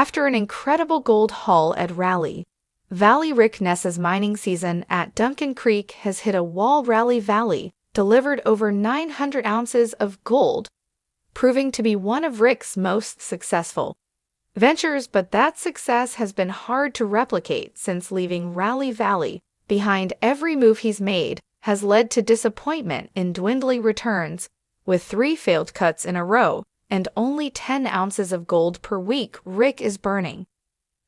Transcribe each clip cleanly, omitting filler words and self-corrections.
After an incredible gold haul at Valley, Rick Ness's mining season at Duncan Creek has hit a wall. Valley delivered over 900 ounces of gold, proving to be one of Rick's most successful ventures, but that success has been hard to replicate since leaving Valley behind. Every move he's made has led to disappointment in dwindling returns, with 3 failed cuts in a row and only 10 ounces of gold per week. Rick is burning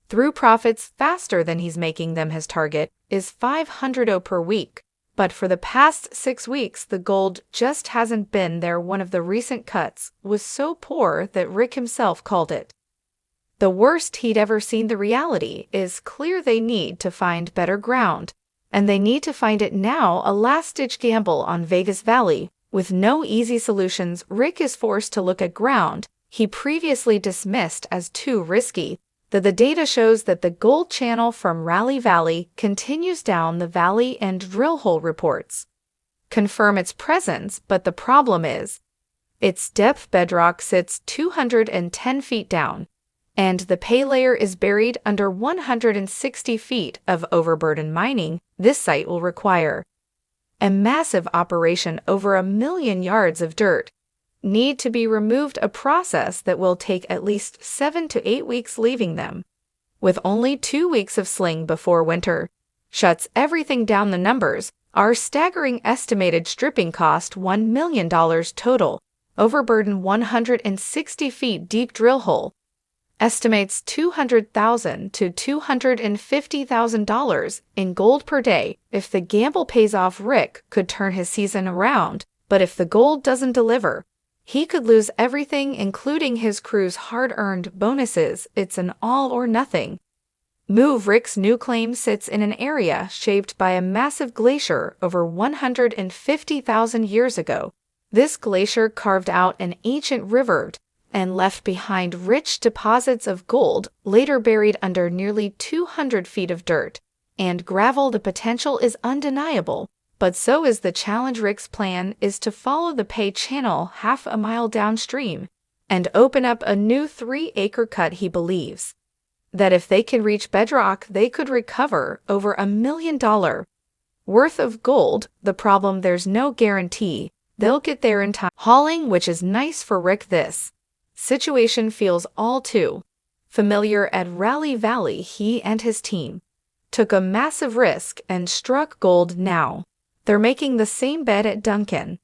through profits faster than he's making them. His target is 500 per week, but for the past 6 weeks the gold just hasn't been there. One of the recent cuts was so poor that Rick himself called it the worst he'd ever seen. The reality is clear: they need to find better ground, and they need to find it now. A last-ditch gamble on Vegas Valley. With no easy solutions, Rick is forced to look at ground he previously dismissed as too risky. The data shows that the gold channel from Valley continues down the valley, and drill hole reports confirm its presence, but the problem is its depth. Bedrock sits 210 feet down, and the pay layer is buried under 160 feet of overburden mining. This site will require a massive operation. Over 1 million yards of dirt need to be removed, a process that will take at least 7 to 8 weeks, leaving them with only 2 weeks of sling before winter shuts everything down. The numbers are staggering. Estimated stripping cost $1 million total. Overburden 160 feet deep. Drill hole estimates $200,000 to $250,000 in gold per day. If the gamble pays off, Rick could turn his season around, but if the gold doesn't deliver, he could lose everything, including his crew's hard-earned bonuses. It's an all-or-nothing move. Rick's new claim sits in an area shaped by a massive glacier over 150,000 years ago. This glacier carved out an ancient river and left behind rich deposits of gold, later buried under nearly 200 feet of dirt and gravel. The potential is undeniable, but so is the challenge. Rick's plan is to follow the pay channel half a mile downstream and open up a new 3-acre cut. He believes that if they can reach bedrock, they could recover over $1 million worth of gold. The problem: there's no guarantee they'll get there in time. Hauling, which is nice for Rick. This situation feels all too familiar at Valley. He and his team took a massive risk and struck gold. Now they're making the same bet at Duncan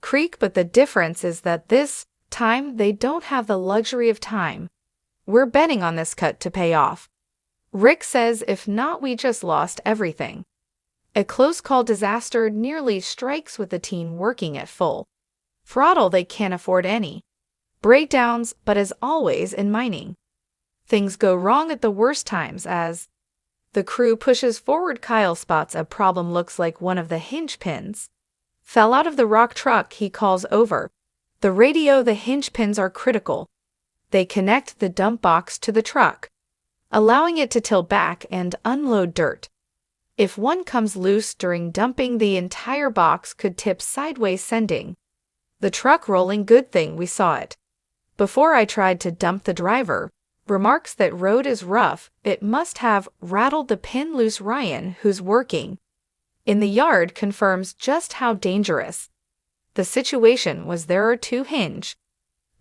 Creek, but the difference is that this time they don't have the luxury of time. We're betting on this cut to pay off, Rick says. If not, we just lost everything. A close call disaster nearly strikes with the team working at full throttle. They can't afford any breakdowns, but as always in mining, things go wrong at the worst times. As the crew pushes forward, Kyle spots a problem. Looks like one of the hinge pins fell out of the rock truck. He calls over the radio. The hinge pins are critical. They connect the dump box to the truck, allowing it to tilt back and unload dirt. If one comes loose during dumping, the entire box could tip sideways, sending the truck rolling. Good thing we saw it before I tried to dump. The driver remarks that road is rough. It must have rattled the pin loose. Ryan, who's working in the yard, confirms just how dangerous the situation was. There are 2 hinge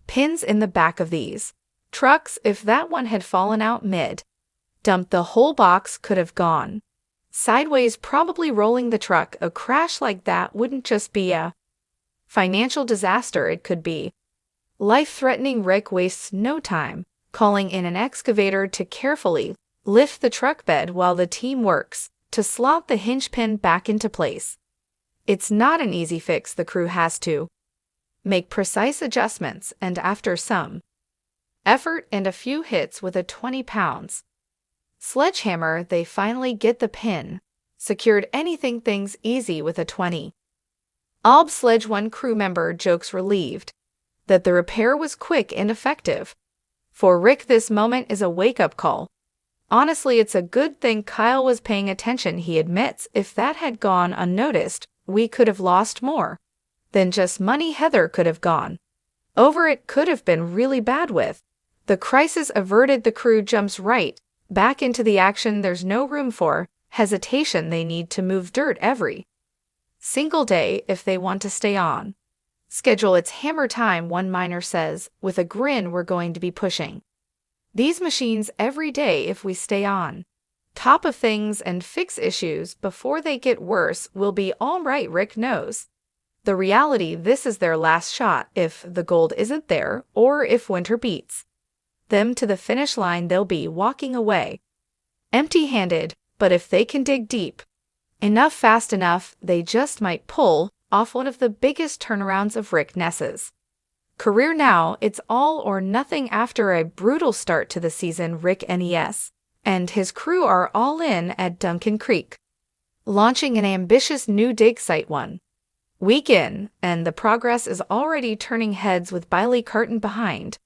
pins in the back of these trucks. If that one had fallen out mid-dump, the whole box could have gone sideways, probably rolling the truck. A crash like that wouldn't just be a financial disaster, it could be life-threatening. Rick wastes no time calling in an excavator to carefully lift the truck bed while the team works to slot the hinge pin back into place. It's not an easy fix. The crew has to make precise adjustments, and after some effort and a few hits with a 20-pound sledgehammer, they finally get the pin secured. Anything things easy with a 20-ohm sledge. One crew member jokes, relieved that the repair was quick and effective. For Rick, this moment is a wake-up call. Honestly, it's a good thing Kyle was paying attention. He admits if that had gone unnoticed, we could have lost more than just money. Heather could have gone over. It could have been really bad with The crisis averted. The crew jumps right back into the action. There's no room for hesitation. They need to move dirt every single day if they want to stay on schedule. It's hammer time, one miner says. With a grin, we're going to be pushing these machines every day if we stay on top of things and fix issues before they get worse. We'll be all right. Rick knows the reality. This is their last shot. If the gold isn't there, or if winter beats them to the finish line, they'll be walking away empty-handed. But if they can dig deep enough fast enough, they just might pull off one of the biggest turnarounds of Rick Ness's career. Now it's all or nothing. After a brutal start to the season, Rick Ness and his crew are all in at Duncan Creek, launching an ambitious new dig site 1 week in, and the progress is already turning heads with Billy Carton behind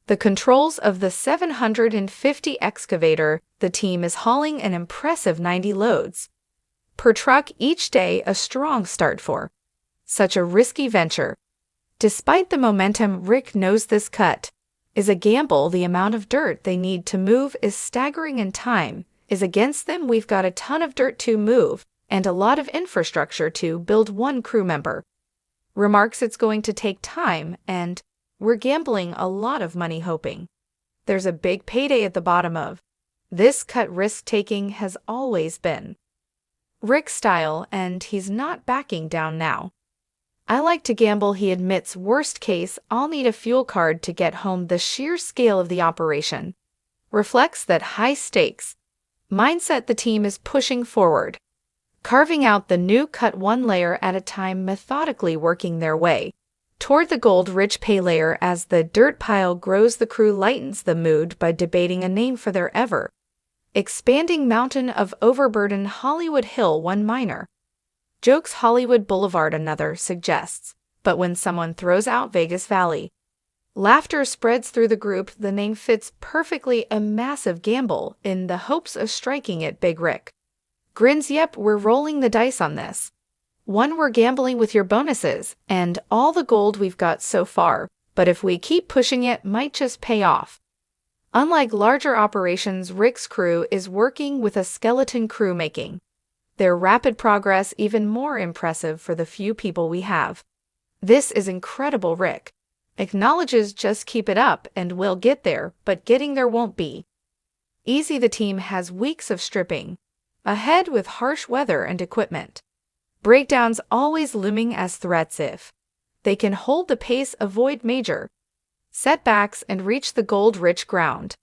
the controls of the 750 excavator. The team is hauling an impressive 90 loads per truck each day, a strong start for such a risky venture. Despite the momentum, Rick knows this cut is a gamble. The amount of dirt they need to move is staggering, and time is against them. We've got a ton of dirt to move and a lot of infrastructure to build, one crew member remarks. It's going to take time, and we're gambling a lot of money hoping there's a big payday at the bottom of this cut. Risk-taking has always been Rick's style, and he's not backing down now. I like to gamble, he admits. Worst case, I'll need a fuel card to get home. The sheer scale of the operation reflects that high-stakes mindset. The team is pushing forward, carving out the new cut one layer at a time, methodically working their way toward the gold-rich pay layer. As the dirt pile grows, the crew lightens the mood by debating a name for their ever-expanding mountain of overburden. Hollywood Hill, one miner jokes. Hollywood Boulevard, another suggests. But when someone throws out Vegas Valley, laughter spreads through the group. The name fits perfectly. A massive gamble in the hopes of striking it big. Rick grins. Yep, we're rolling the dice on this one. We're gambling with your bonuses and all the gold we've got so far. But if we keep pushing, it might just pay off. Unlike larger operations, Rick's crew is working with a skeleton crew, making their rapid progress even more impressive for the few people we have. This is incredible, Rick acknowledges. Just keep it up and we'll get there, but getting there won't be easy. The team has weeks of stripping ahead, with harsh weather and equipment breakdowns always looming as threats. If they can hold the pace, avoid major setbacks, and reach the gold-rich ground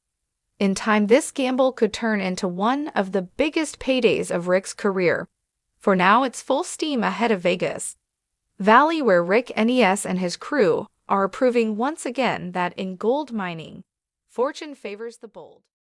in time, this gamble could turn into one of the biggest paydays of Rick's career. For now, it's full steam ahead of Vegas Valley, where Rick Ness and his crew are proving once again that in gold mining, fortune favors the bold.